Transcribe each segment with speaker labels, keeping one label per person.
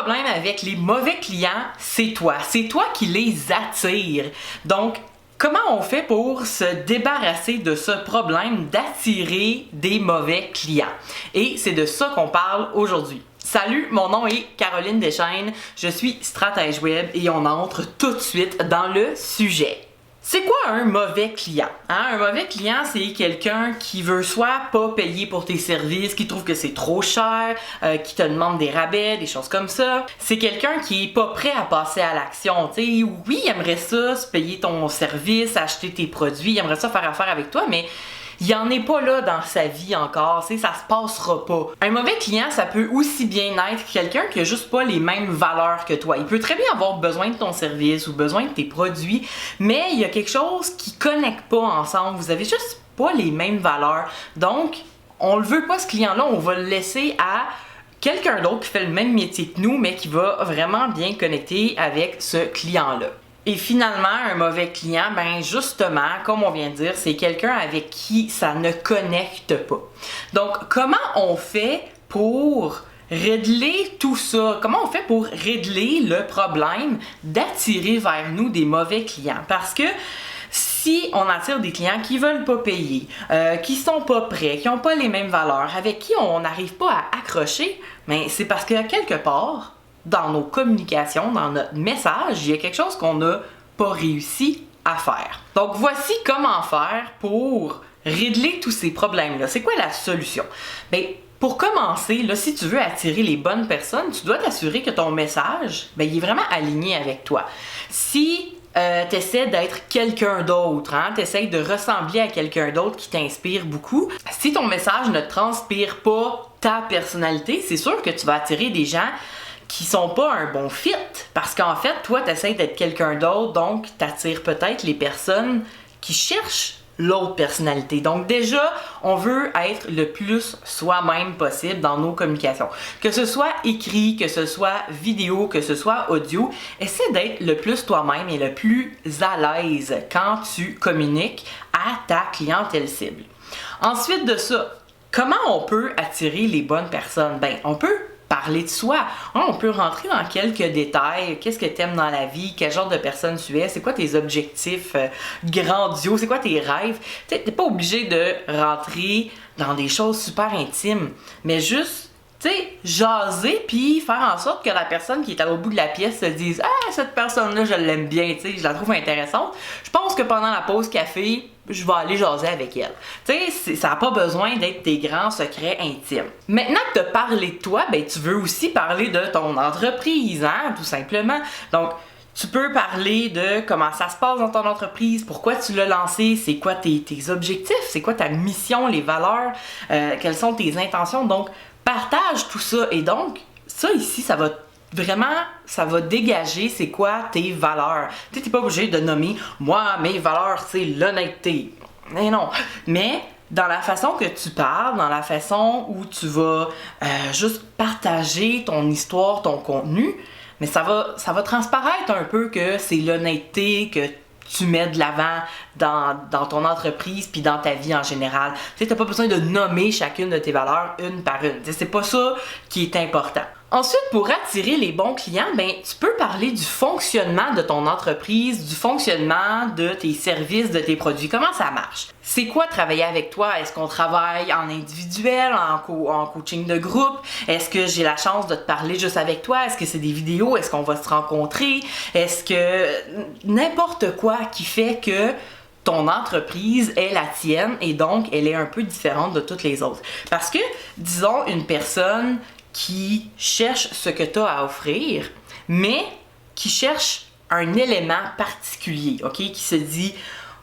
Speaker 1: problème avec les mauvais clients, c'est toi. C'est toi qui les attires. Donc, comment on fait pour se débarrasser de ce problème d'attirer des mauvais clients? Et c'est de ça qu'on parle aujourd'hui. Salut, mon nom est Caroline Deschaines, je suis stratège web et on entre tout de suite dans le sujet. C'est quoi un mauvais client? Un mauvais client, c'est quelqu'un qui veut soit pas payer pour tes services, qui trouve que c'est trop cher, qui te demande des rabais, des choses comme ça. C'est quelqu'un qui est pas prêt à passer à l'action. T'sais, oui, il aimerait ça, se payer ton service, acheter tes produits, il aimerait ça faire affaire avec toi, mais il en est pas là dans sa vie encore, ça se passera pas. Un mauvais client, ça peut aussi bien être quelqu'un qui a juste pas les mêmes valeurs que toi. Il peut très bien avoir besoin de ton service ou besoin de tes produits, mais il y a quelque chose qui connecte pas ensemble. Vous avez juste pas les mêmes valeurs. Donc, on le veut pas ce client-là, on va le laisser à quelqu'un d'autre qui fait le même métier que nous, mais qui va vraiment bien connecter avec ce client-là. Et finalement, un mauvais client, ben justement, comme on vient de dire, c'est quelqu'un avec qui ça ne connecte pas. Donc, comment on fait pour régler tout ça? Comment on fait pour régler le problème d'attirer vers nous des mauvais clients? Parce que si on attire des clients qui veulent pas payer, qui sont pas prêts, qui ont pas les mêmes valeurs, avec qui on n'arrive pas à accrocher, ben c'est parce que quelque part, dans nos communications, dans notre message, il y a quelque chose qu'on n'a pas réussi à faire. Donc voici comment faire pour régler tous ces problèmes-là. C'est quoi la solution? Bien, pour commencer, là, si tu veux attirer les bonnes personnes, tu dois t'assurer que ton message, bien, il est vraiment aligné avec toi. Si tu essaies d'être quelqu'un d'autre, tu essaies de ressembler à quelqu'un d'autre qui t'inspire beaucoup, si ton message ne transpire pas ta personnalité, c'est sûr que tu vas attirer des gens qui sont pas un bon fit, parce qu'en fait, toi, tu essaies d'être quelqu'un d'autre, donc tu attires peut-être les personnes qui cherchent l'autre personnalité. Donc déjà, on veut être le plus soi-même possible dans nos communications. Que ce soit écrit, que ce soit vidéo, que ce soit audio, essaie d'être le plus toi-même et le plus à l'aise quand tu communiques à ta clientèle cible. Ensuite de ça, comment on peut attirer les bonnes personnes? Ben, on peut parler de soi. On peut rentrer dans quelques détails. Qu'est-ce que tu aimes dans la vie? Quel genre de personne tu es? C'est quoi tes objectifs grandios? C'est quoi tes rêves? Tu n'es pas obligé de rentrer dans des choses super intimes, mais juste, tu sais, jaser puis faire en sorte que la personne qui est à l'autre bout de la pièce se dise « Ah, cette personne-là, je l'aime bien, tu sais, je la trouve intéressante. Je pense que pendant la pause café, je vais aller jaser avec elle. » Tu sais, ça n'a pas besoin d'être tes grands secrets intimes. Maintenant que tu as parlé de toi, ben, tu veux aussi parler de ton entreprise, hein, tout simplement. Donc, tu peux parler de comment ça se passe dans ton entreprise, pourquoi tu l'as lancé, c'est quoi tes objectifs, c'est quoi ta mission, les valeurs, quelles sont tes intentions. Donc, partage tout ça. Et donc, ça ici, ça va dégager c'est quoi tes valeurs. Tu n'es pas obligé de nommer « Moi, mes valeurs, c'est l'honnêteté. » Mais non. Mais dans la façon que tu parles, dans la façon où tu vas juste partager ton histoire, ton contenu, mais ça va transparaître un peu que c'est l'honnêteté que tu mets de l'avant dans ton entreprise puis dans ta vie en général. Tu n'as pas besoin de nommer chacune de tes valeurs une par une. C'est pas ça qui est important. Ensuite, pour attirer les bons clients, ben, tu peux parler du fonctionnement de ton entreprise, du fonctionnement de tes services, de tes produits. Comment ça marche? C'est quoi travailler avec toi? Est-ce qu'on travaille en individuel, en coaching de groupe? Est-ce que j'ai la chance de te parler juste avec toi? Est-ce que c'est des vidéos? Est-ce qu'on va se rencontrer? Est-ce que n'importe quoi qui fait que ton entreprise est la tienne et donc elle est un peu différente de toutes les autres. Parce que, disons, une personne qui cherche ce que tu as à offrir, mais qui cherche un élément particulier, ok? Qui se dit,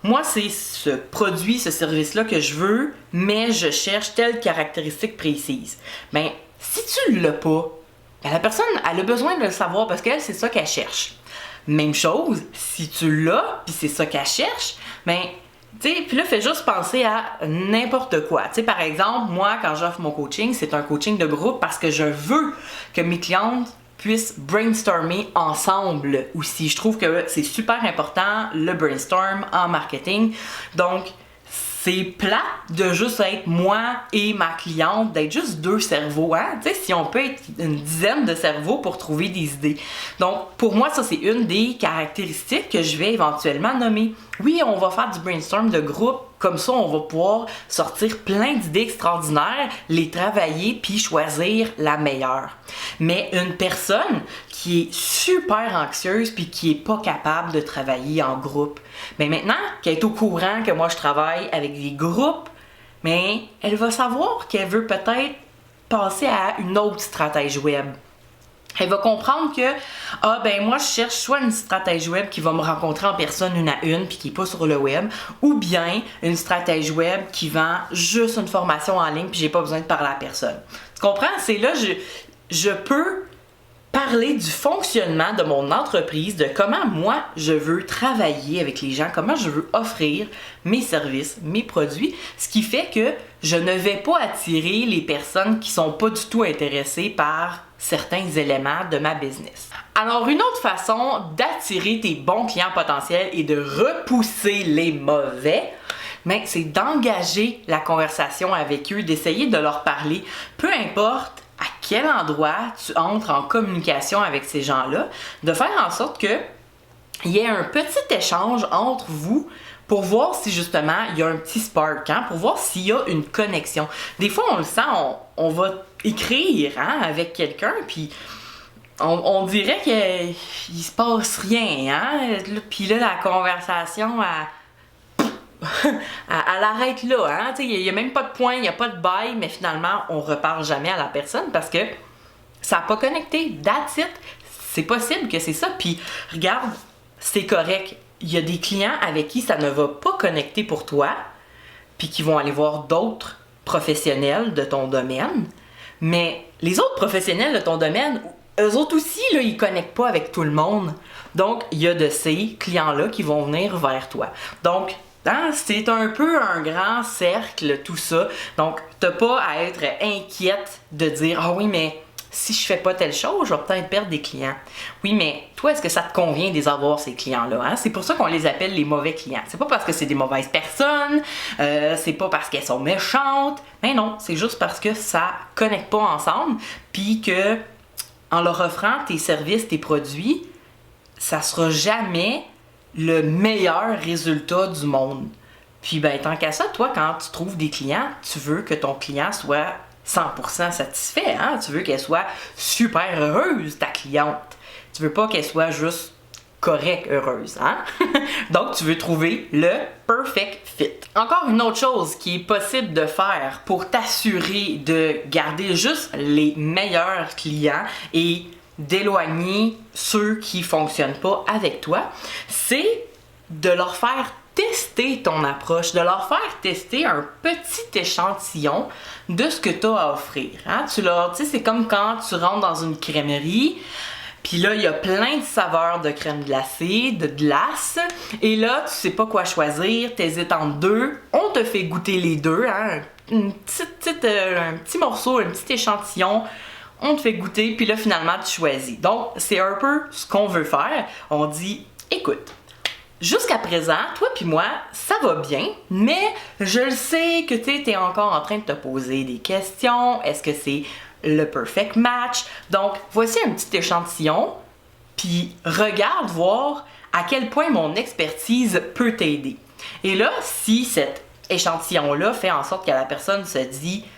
Speaker 1: moi, c'est ce produit, ce service-là que je veux, mais je cherche telle caractéristique précise. Ben, si tu ne l'as pas, ben, la personne, elle a besoin de le savoir parce qu'elle, c'est ça qu'elle cherche. Même chose, si tu l'as, puis c'est ça qu'elle cherche, ben, tu sais, puis là, fais juste penser à n'importe quoi. Tu sais, par exemple, moi, quand j'offre mon coaching, c'est un coaching de groupe parce que je veux que mes clientes puissent brainstormer ensemble aussi. Je trouve que c'est super important, le brainstorm en marketing. Donc, c'est plate de juste être moi et ma cliente, d'être juste deux cerveaux, hein? Tu sais, si on peut être une dizaine de cerveaux pour trouver des idées. Donc, pour moi, ça, c'est une des caractéristiques que je vais éventuellement nommer. Oui, on va faire du brainstorm de groupe, comme ça, on va pouvoir sortir plein d'idées extraordinaires, les travailler, puis choisir la meilleure. Mais une personne qui est super anxieuse, puis qui est pas capable de travailler en groupe, bien maintenant qu'elle est au courant que moi je travaille avec des groupes, mais elle va savoir qu'elle veut peut-être passer à une autre stratège web. Elle va comprendre que, moi je cherche soit une stratège web qui va me rencontrer en personne une à une puis qui n'est pas sur le web, ou bien une stratège web qui vend juste une formation en ligne puis j'ai pas besoin de parler à personne. Tu comprends? C'est là, je peux parler du fonctionnement de mon entreprise, de comment moi je veux travailler avec les gens, comment je veux offrir mes services, mes produits, ce qui fait que je ne vais pas attirer les personnes qui sont pas du tout intéressées par certains éléments de ma business. Alors, une autre façon d'attirer tes bons clients potentiels et de repousser les mauvais, c'est d'engager la conversation avec eux, d'essayer de leur parler, peu importe à quel endroit tu entres en communication avec ces gens-là, de faire en sorte qu'il y ait un petit échange entre vous pour voir si justement il y a un petit spark, pour voir s'il y a une connexion. Des fois, on le sent, on va écrire avec quelqu'un, puis on dirait qu'il se passe rien. Puis là, la conversation, elle arrête là. Il n'y a même pas de point, il n'y a pas de bail, mais finalement, on reparle jamais à la personne parce que ça n'a pas connecté. That's it. C'est possible que c'est ça. Puis regarde, c'est correct. Il y a des clients avec qui ça ne va pas connecter pour toi, puis qui vont aller voir d'autres professionnels de ton domaine. Mais les autres professionnels de ton domaine, eux autres aussi, là, ils ne connectent pas avec tout le monde. Donc, il y a de ces clients-là qui vont venir vers toi. Donc, c'est un peu un grand cercle, tout ça. Donc, tu n'as pas à être inquiète de dire « Ah oui, mais si je fais pas telle chose, je vais peut-être perdre des clients. » Oui, mais toi, est-ce que ça te convient de les avoir, ces clients-là? C'est pour ça qu'on les appelle les mauvais clients. C'est pas parce que c'est des mauvaises personnes, c'est pas parce qu'elles sont méchantes. Mais non, c'est juste parce que ça connecte pas ensemble, puis que en leur offrant tes services, tes produits, ça sera jamais le meilleur résultat du monde. Puis tant qu'à ça, toi, quand tu trouves des clients, tu veux que ton client soit 100% satisfait. Tu veux qu'elle soit super heureuse, ta cliente. Tu veux pas qu'elle soit juste correcte, heureuse. Donc, tu veux trouver le perfect fit. Encore une autre chose qui est possible de faire pour t'assurer de garder juste les meilleurs clients et d'éloigner ceux qui fonctionnent pas avec toi, c'est de leur faire tester ton approche, de leur faire tester un petit échantillon de ce que tu as à offrir. C'est comme quand tu rentres dans une crèmerie, puis là, il y a plein de saveurs de crème glacée, de glace, et là, tu sais pas quoi choisir, t'hésites entre deux, on te fait goûter les deux, un petit morceau, un petit échantillon, on te fait goûter, puis là, finalement, tu choisis. Donc, c'est un peu ce qu'on veut faire. On dit, écoute, jusqu'à présent, toi puis moi, ça va bien, mais je le sais que tu es encore en train de te poser des questions. Est-ce que c'est le perfect match? Donc, voici un petit échantillon, puis regarde voir à quel point mon expertise peut t'aider. Et là, si cet échantillon-là fait en sorte que la personne se dit «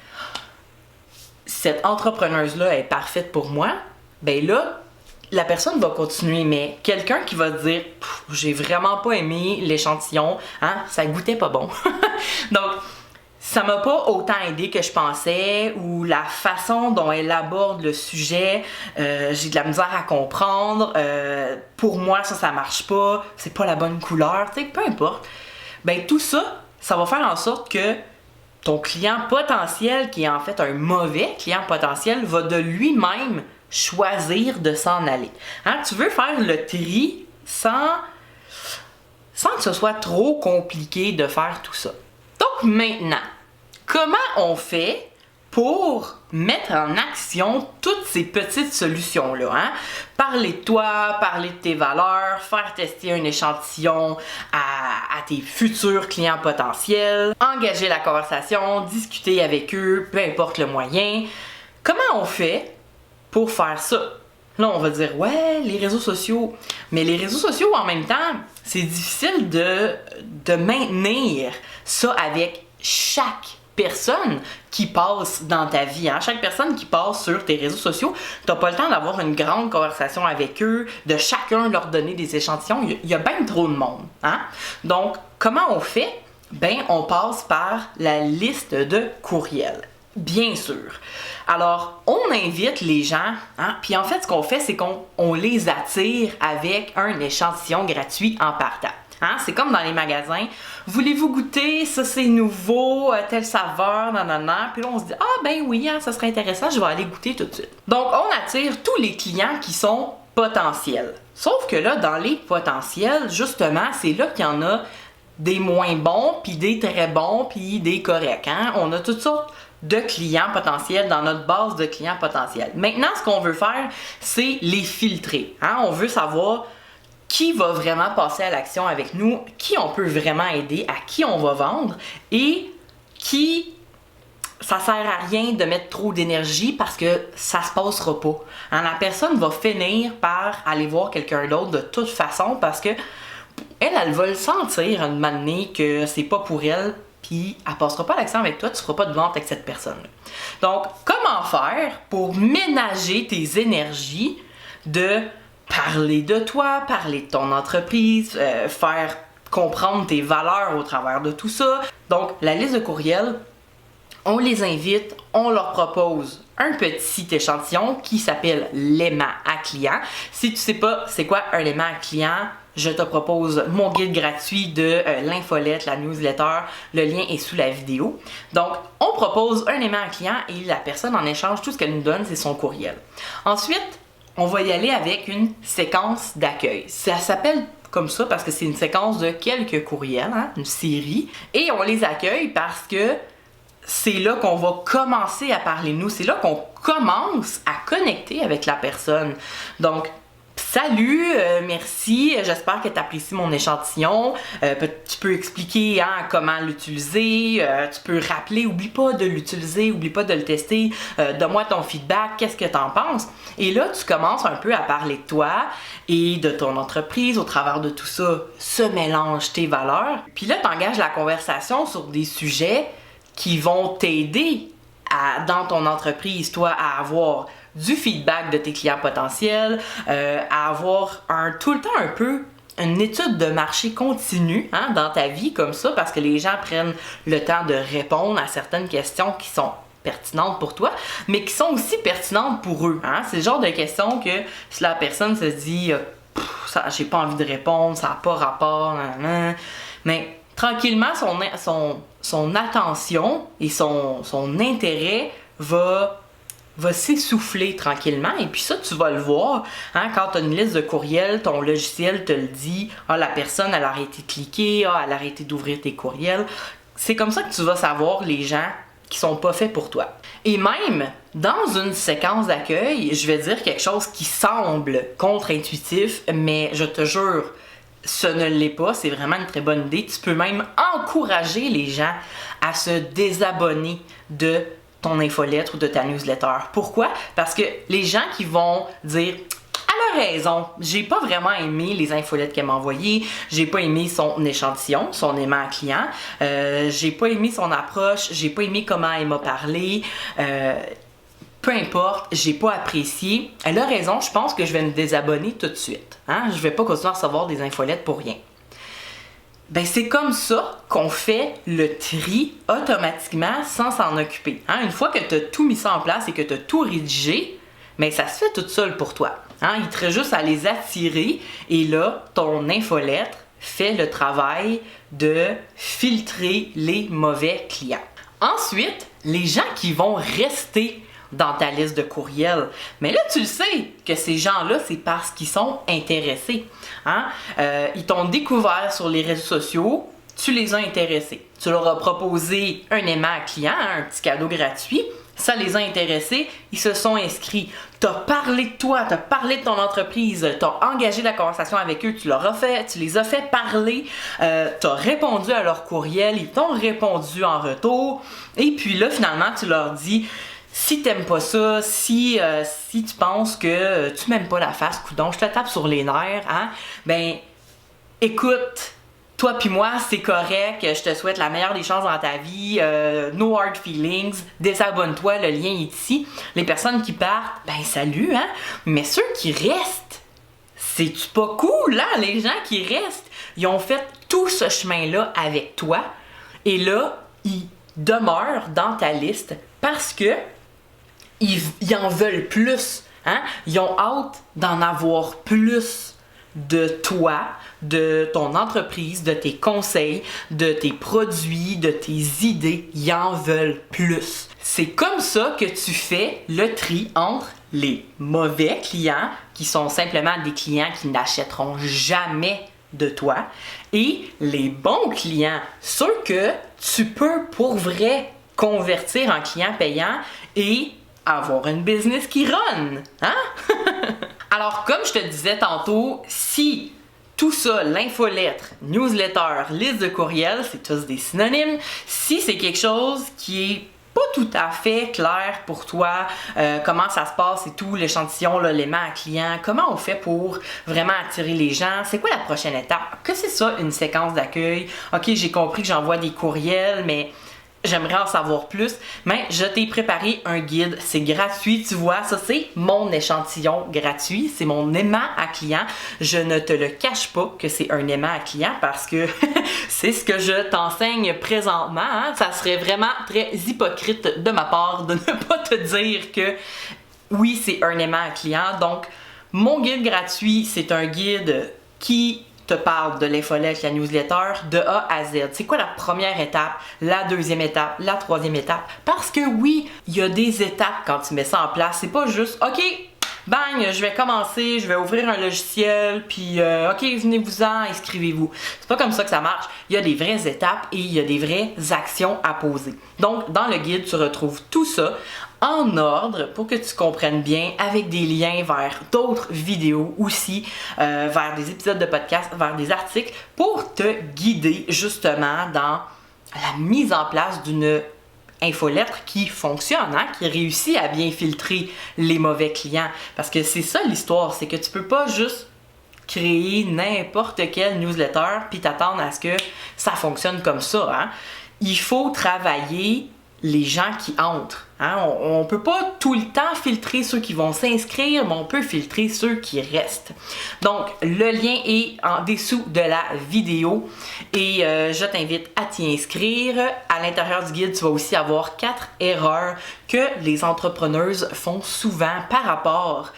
Speaker 1: Cette entrepreneuse-là est parfaite pour moi », là, la personne va continuer, mais quelqu'un qui va dire « J'ai vraiment pas aimé l'échantillon, ça goûtait pas bon. » Donc, ça m'a pas autant aidé que je pensais, ou la façon dont elle aborde le sujet, j'ai de la misère à comprendre, pour moi ça marche pas, c'est pas la bonne couleur, peu importe. Tout ça, ça va faire en sorte que ton client potentiel, qui est en fait un mauvais client potentiel, va de lui-même choisir de s'en aller. Tu veux faire le tri sans que ce soit trop compliqué de faire tout ça. Donc maintenant, comment on fait pour mettre en action toutes ces petites solutions-là. Hein? Parler de toi, parler de tes valeurs, faire tester un échantillon à tes futurs clients potentiels, engager la conversation, discuter avec eux, peu importe le moyen. Comment on fait pour faire ça? Là, on va dire, ouais, les réseaux sociaux. Mais les réseaux sociaux, en même temps, c'est difficile de maintenir ça avec chaque personne qui passe dans ta vie. Hein? Chaque personne qui passe sur tes réseaux sociaux, tu n'as pas le temps d'avoir une grande conversation avec eux, de chacun leur donner des échantillons. Il y a bien trop de monde. Hein? Donc, comment on fait? Ben, on passe par la liste de courriels. Bien sûr. Alors, on invite les gens, hein, puis en fait, ce qu'on fait, c'est qu'on les attire avec un échantillon gratuit en partant. Hein? C'est comme dans les magasins. Voulez-vous goûter? Ça, c'est nouveau, telle saveur, nanana. Puis là, on se dit, ah ben oui, hein, ça serait intéressant, je vais aller goûter tout de suite. Donc, on attire tous les clients qui sont potentiels. Sauf que là, dans les potentiels, justement, c'est là qu'il y en a des moins bons, puis des très bons, puis des corrects. Hein? On a toutes sortes de clients potentiels dans notre base de clients potentiels. Maintenant, ce qu'on veut faire, c'est les filtrer. Hein? On veut savoir qui va vraiment passer à l'action avec nous, qui on peut vraiment aider, à qui on va vendre et qui ça sert à rien de mettre trop d'énergie parce que ça se passera pas. Hein? La personne va finir par aller voir quelqu'un d'autre de toute façon parce que elle va le sentir un moment donné que c'est pas pour elle, puis elle passera pas à l'action avec toi, tu feras pas de vente avec cette personne-là. Donc, comment faire pour ménager tes énergies de parler de toi, parler de ton entreprise, faire comprendre tes valeurs au travers de tout ça. Donc, la liste de courriels, on les invite, on leur propose un petit échantillon qui s'appelle l'aimant à client. Si tu sais pas c'est quoi un aimant à client, je te propose mon guide gratuit de l'infolette, la newsletter. Le lien est sous la vidéo. Donc, on propose un aimant à client et la personne en échange, tout ce qu'elle nous donne, c'est son courriel. Ensuite, on va y aller avec une séquence d'accueil. Ça s'appelle comme ça parce que c'est une séquence de quelques courriels, hein, une série. Et on les accueille parce que c'est là qu'on va commencer à parler de nous. C'est là qu'on commence à connecter avec la personne. Donc, salut, merci, j'espère que tu apprécies mon échantillon. Tu peux expliquer hein, comment l'utiliser, tu peux rappeler, oublie pas de l'utiliser, oublie pas de le tester, donne-moi ton feedback, qu'est-ce que tu en penses? Et là, tu commences un peu à parler de toi et de ton entreprise. Au travers de tout ça, se mélangent tes valeurs. Puis là, tu engages la conversation sur des sujets qui vont t'aider dans ton entreprise, toi, à avoir du feedback de tes clients potentiels, à avoir tout le temps un peu une étude de marché continue hein, dans ta vie comme ça, parce que les gens prennent le temps de répondre à certaines questions qui sont pertinentes pour toi, mais qui sont aussi pertinentes pour eux. Hein? C'est le genre de questions que si la personne se dit j'ai pas envie de répondre, ça n'a pas rapport, mais tranquillement, son attention et son intérêt va s'essouffler tranquillement. Et puis ça, tu vas le voir. Hein, quand tu as une liste de courriels, ton logiciel te le dit. Ah, la personne, elle a arrêté de cliquer. Ah, elle a arrêté d'ouvrir tes courriels. C'est comme ça que tu vas savoir les gens qui sont pas faits pour toi. Et même, dans une séquence d'accueil, je vais dire quelque chose qui semble contre-intuitif, mais je te jure, ce ne l'est pas, c'est vraiment une très bonne idée. Tu peux même encourager les gens à se désabonner de ton infolettre ou de ta newsletter. Pourquoi? Parce que les gens qui vont dire « Elle a raison, j'ai pas vraiment aimé les infolettes qu'elle m'a envoyées, j'ai pas aimé son échantillon, son aimant client, j'ai pas aimé son approche, j'ai pas aimé comment elle m'a parlé, peu importe, j'ai pas apprécié. Elle a raison, je pense que je vais me désabonner tout de suite. Hein? Je vais pas continuer à recevoir des infolettes pour rien. » Ben c'est comme ça qu'on fait le tri automatiquement sans s'en occuper. Hein? Une fois que tu as tout mis ça en place et que tu as tout rédigé, ben ça se fait tout seul pour toi. Hein? Il te reste juste à les attirer et là, ton infolettre fait le travail de filtrer les mauvais clients. Ensuite, les gens qui vont rester dans ta liste de courriels. Mais là, tu le sais que ces gens-là, c'est parce qu'ils sont intéressés. Hein? Ils t'ont découvert sur les réseaux sociaux, tu les as intéressés. Tu leur as proposé un aimant à client, un petit cadeau gratuit, Ça les a intéressés, ils se sont inscrits. Tu as parlé de toi, tu as parlé de ton entreprise, tu as engagé la conversation avec eux, tu les as fait parler, tu as répondu à leur courriel, ils t'ont répondu en retour. Et puis là, finalement, tu leur dis, si t'aimes pas ça, si tu penses que tu m'aimes pas la face, coudonc, je te tape sur les nerfs, hein, ben écoute, toi pis moi, c'est correct, je te souhaite la meilleure des chances dans ta vie, no hard feelings, désabonne-toi, le lien est ici. Les personnes qui partent, ben salut, hein, mais ceux qui restent, c'est-tu pas cool, hein, les gens qui restent, ils ont fait tout ce chemin-là avec toi, et là, ils demeurent dans ta liste parce que ils en veulent plus, hein, ils ont hâte d'en avoir plus de toi, de ton entreprise, de tes conseils, de tes produits, de tes idées. Ils en veulent plus. C'est comme ça que tu fais le tri entre les mauvais clients, qui sont simplement des clients qui n'achèteront jamais de toi, et les bons clients, ceux que tu peux pour vrai convertir en clients payants et avoir une business qui run. Hein? Alors, comme je te disais tantôt, si tout ça, l'infolettre, newsletter, liste de courriels, c'est tous des synonymes, si c'est quelque chose qui est pas tout à fait clair pour toi, comment ça se passe et tout, l'échantillon, l'élément à client, comment on fait pour vraiment attirer les gens, c'est quoi la prochaine étape? Que c'est ça, une séquence d'accueil? Ok, j'ai compris que j'envoie des courriels, mais j'aimerais en savoir plus, mais je t'ai préparé un guide, c'est gratuit, tu vois, ça c'est mon échantillon gratuit, c'est mon aimant à client. Je ne te le cache pas que c'est un aimant à client parce que c'est ce que je t'enseigne présentement, hein. Ça serait vraiment très hypocrite de ma part de ne pas te dire que oui, c'est un aimant à client. Donc, mon guide gratuit, c'est un guide qui te parle de l'infolette, la newsletter, de A à Z. C'est quoi la première étape, la deuxième étape, la troisième étape? Parce que oui, il y a des étapes quand tu mets ça en place. C'est pas juste, OK, bang, je vais commencer, je vais ouvrir un logiciel, puis OK, venez-vous-en, inscrivez-vous. C'est pas comme ça que ça marche. Il y a des vraies étapes et il y a des vraies actions à poser. Donc, dans le guide, tu retrouves tout ça en ordre pour que tu comprennes bien, avec des liens vers d'autres vidéos aussi, vers des épisodes de podcast, vers des articles, pour te guider justement dans la mise en place d'une infolettre qui fonctionne, hein, qui réussit à bien filtrer les mauvais clients. Parce que c'est ça l'histoire, c'est que tu peux pas juste créer n'importe quelle newsletter puis t'attendre à ce que ça fonctionne comme ça, hein. Il faut travailler les gens qui entrent. Hein? On peut pas tout le temps filtrer ceux qui vont s'inscrire, mais on peut filtrer ceux qui restent. Donc, le lien est en dessous de la vidéo et je t'invite à t'y inscrire. À l'intérieur du guide, tu vas aussi avoir 4 erreurs que les entrepreneuses font souvent par rapport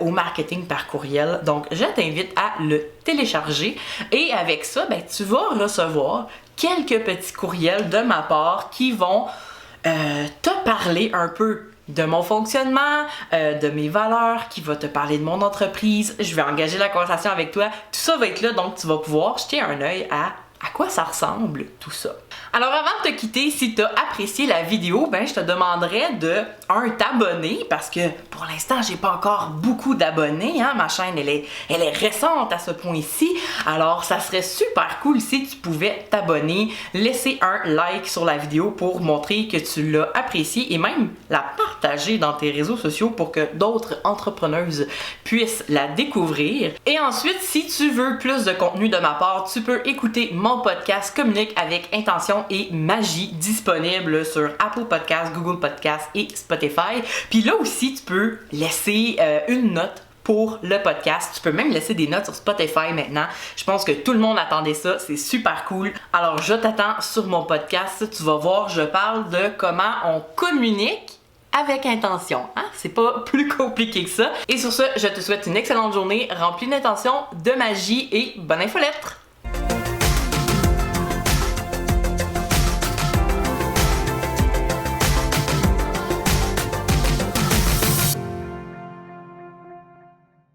Speaker 1: au marketing par courriel. Donc, je t'invite à le télécharger et avec ça, ben, tu vas recevoir quelques petits courriels de ma part qui vont te parler un peu de mon fonctionnement, de mes valeurs, qui va te parler de mon entreprise. Je vais engager la conversation avec toi. Tout ça va être là, donc tu vas pouvoir jeter un œil à quoi ça ressemble tout ça. Alors avant de te quitter, si tu as apprécié la vidéo, ben je te demanderais de t'abonner parce que pour l'instant, j'ai pas encore beaucoup d'abonnés, hein, ma chaîne elle est récente à ce point-ci. Alors ça serait super cool si tu pouvais t'abonner, laisser un like sur la vidéo pour montrer que tu l'as appréciée et même la partager dans tes réseaux sociaux pour que d'autres entrepreneuses puissent la découvrir. Et ensuite, si tu veux plus de contenu de ma part, tu peux écouter mon podcast Communique avec intention et magie, disponible sur Apple Podcasts, Google Podcasts et Spotify. Puis là aussi, tu peux laisser une note pour le podcast. Tu peux même laisser des notes sur Spotify maintenant. Je pense que tout le monde attendait ça. C'est super cool. Alors, je t'attends sur mon podcast. Tu vas voir, je parle de comment on communique avec intention. Hein? C'est pas plus compliqué que ça. Et sur ce, je te souhaite une excellente journée remplie d'intention, de magie et bonne infolettre!